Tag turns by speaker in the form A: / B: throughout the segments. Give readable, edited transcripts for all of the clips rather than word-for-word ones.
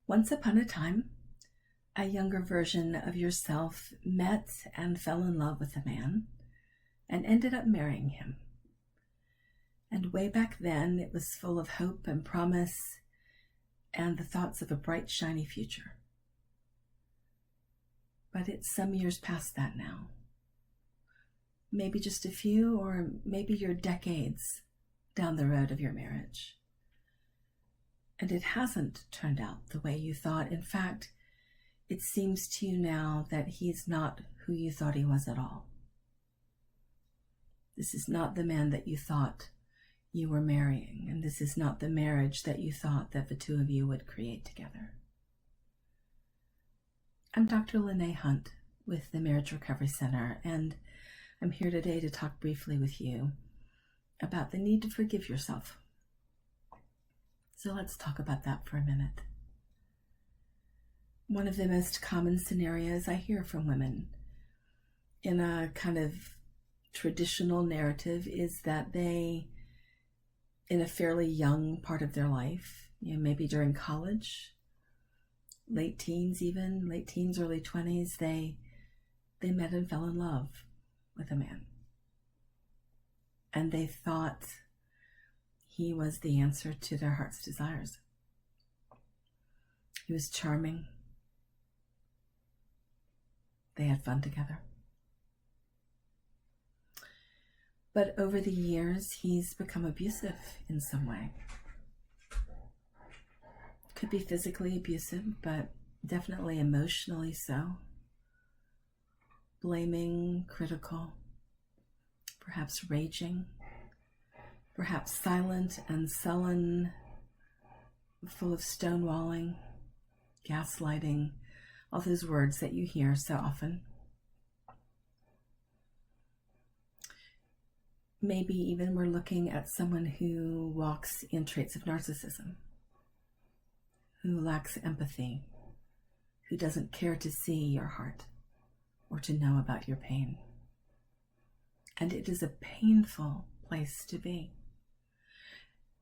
A: Once upon a time, a younger version of yourself met and fell in love with a man and ended up marrying him. And way back then, it was full of hope and promise and the thoughts of a bright, shiny future. But it's some years past that now. Maybe just a few, or maybe you're decades down the road of your marriage. And it hasn't turned out the way you thought. In fact, it seems to you now that he's not who you thought he was at all. This is not the man that you thought you were marrying, and this is not the marriage that you thought that the two of you would create together. I'm Dr. Lenne Hunt with the Marriage Recovery Center, and I'm here today to talk briefly with you about the need to forgive yourself. So let's talk about that for a minute. One of the most common scenarios I hear from women in a kind of traditional narrative is that they, in a fairly young part of their life, maybe during college, late teens, early 20s, they met and fell in love with a man. And they thought he was the answer to their heart's desires. He was charming. They had fun together. But over the years, he's become abusive in some way. Could be physically abusive, but definitely emotionally so. Blaming, critical, perhaps raging, perhaps silent and sullen, full of stonewalling, gaslighting, all those words that you hear so often. Maybe even we're looking at someone who walks in traits of narcissism, who lacks empathy, who doesn't care to see your heart or to know about your pain. And it is a painful place to be.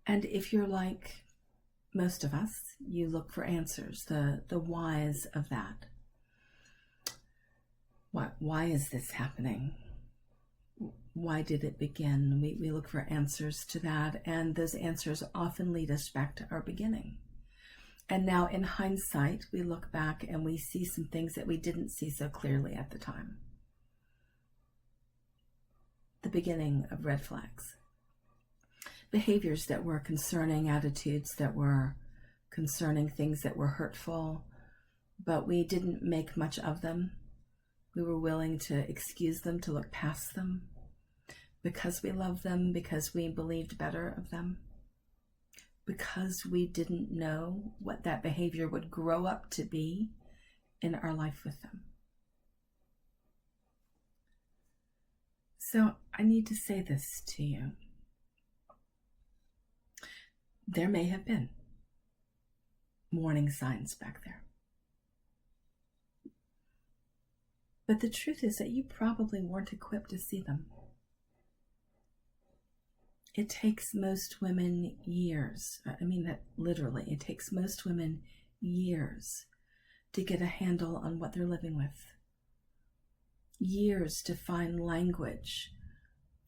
A: And if you're like most of us, you look for answers, the whys of that. Why is this happening? Why did it begin? We look for answers to that, and those answers often lead us back to our beginning. And now in hindsight, we look back and we see some things that we didn't see so clearly at the time. The beginning of red flags. Behaviors that were concerning, attitudes that were concerning, things that were hurtful, but we didn't make much of them. We were willing to excuse them, to look past them, because we loved them, because we believed better of them, because we didn't know what that behavior would grow up to be in our life with them. So I need to say this to you. There may have been warning signs back there. But the truth is that you probably weren't equipped to see them. It takes most women years, I mean that literally, it takes most women years to get a handle on what they're living with. Years to find language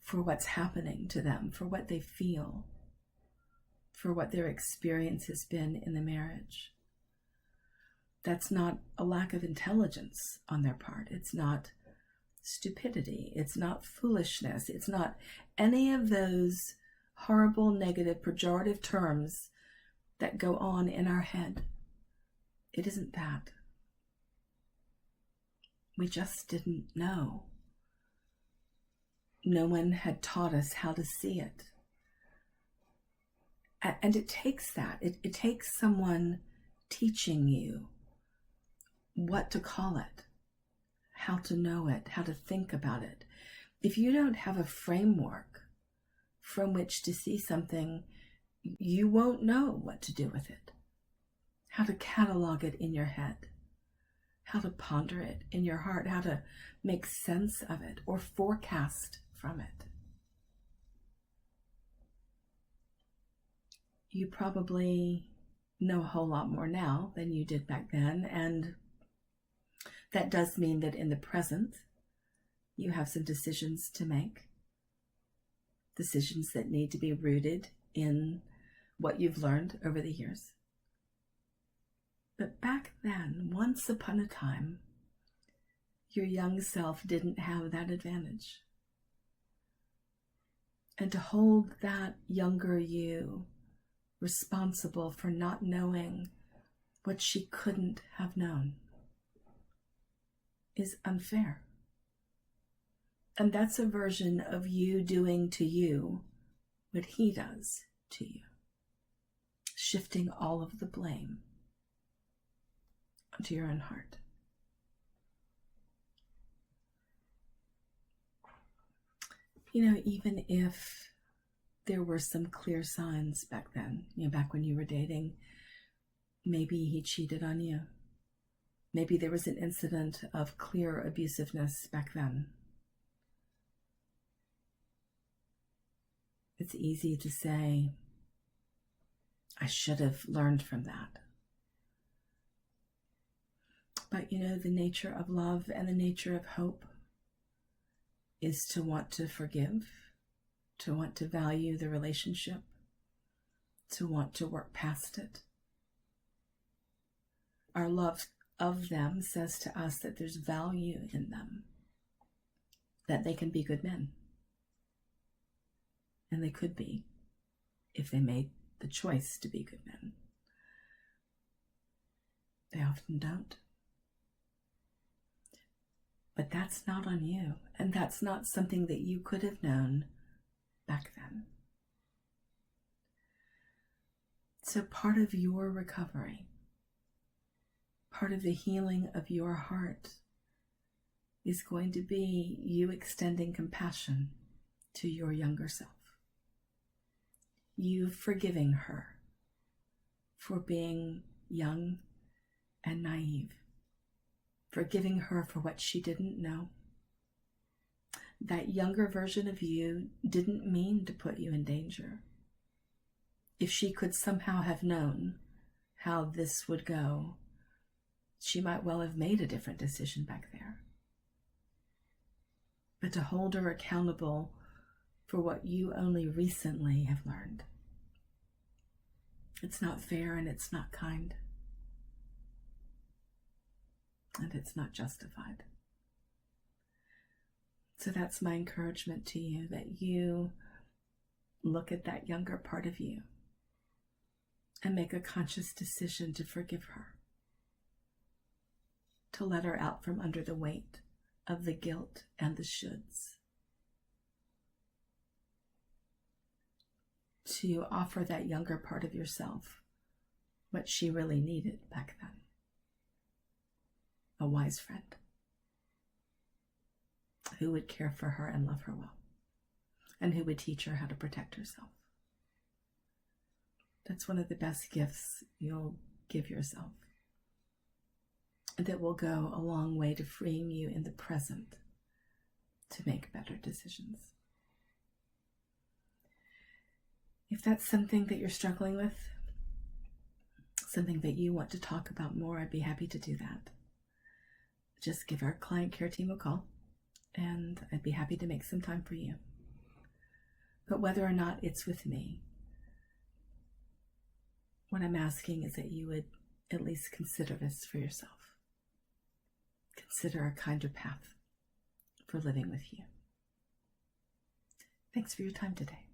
A: for what's happening to them, for what they feel, for what their experience has been in the marriage. That's not a lack of intelligence on their part. It's not stupidity. It's not foolishness. It's not any of those horrible, negative, pejorative terms that go on in our head. It isn't that. We just didn't know. No one had taught us how to see it. And it takes that. It takes someone teaching you what to call it, how to know it, how to think about it. If you don't have a framework from which to see something, you won't know what to do with it, how to catalog it in your head, how to ponder it in your heart, how to make sense of it or forecast from it. You probably know a whole lot more now than you did back then, and that does mean that in the present, you have some decisions to make, decisions that need to be rooted in what you've learned over the years. But back then, once upon a time, your young self didn't have that advantage. And to hold that younger you responsible for not knowing what she couldn't have known is unfair. And that's a version of you doing to you what he does to you, shifting all of the blame onto your own heart. You know, even if there were some clear signs back then, back when you were dating, maybe he cheated on you. Maybe there was an incident of clear abusiveness back then. It's easy to say, I should have learned from that. But the nature of love and the nature of hope is to want to forgive, to want to value the relationship, to want to work past it. Our love of them says to us that there's value in them, that they can be good men. And they could be, if they made the choice to be good men. They often don't. But that's not on you, and that's not something that you could have known back then. So part of your recovery, part of the healing of your heart, is going to be you extending compassion to your younger self. You forgiving her for being young and naive, forgiving her for what she didn't know. That younger version of you didn't mean to put you in danger. If she could somehow have known how this would go, she might well have made a different decision back there. But to hold her accountable for what you only recently have learned, it's not fair, and it's not kind, and it's not justified. So that's my encouragement to you, that you look at that younger part of you and make a conscious decision to forgive her, to let her out from under the weight of the guilt and the shoulds, to offer that younger part of yourself what she really needed back then. A wise friend who would care for her and love her well, and who would teach her how to protect herself. That's one of the best gifts you'll give yourself, and that will go a long way to freeing you in the present to make better decisions. If that's something that you're struggling with, something that you want to talk about more, I'd be happy to do that. Just give our client care team a call, and I'd be happy to make some time for you. But whether or not it's with me, what I'm asking is that you would at least consider this for yourself. Consider a kinder path for living with you. Thanks for your time today.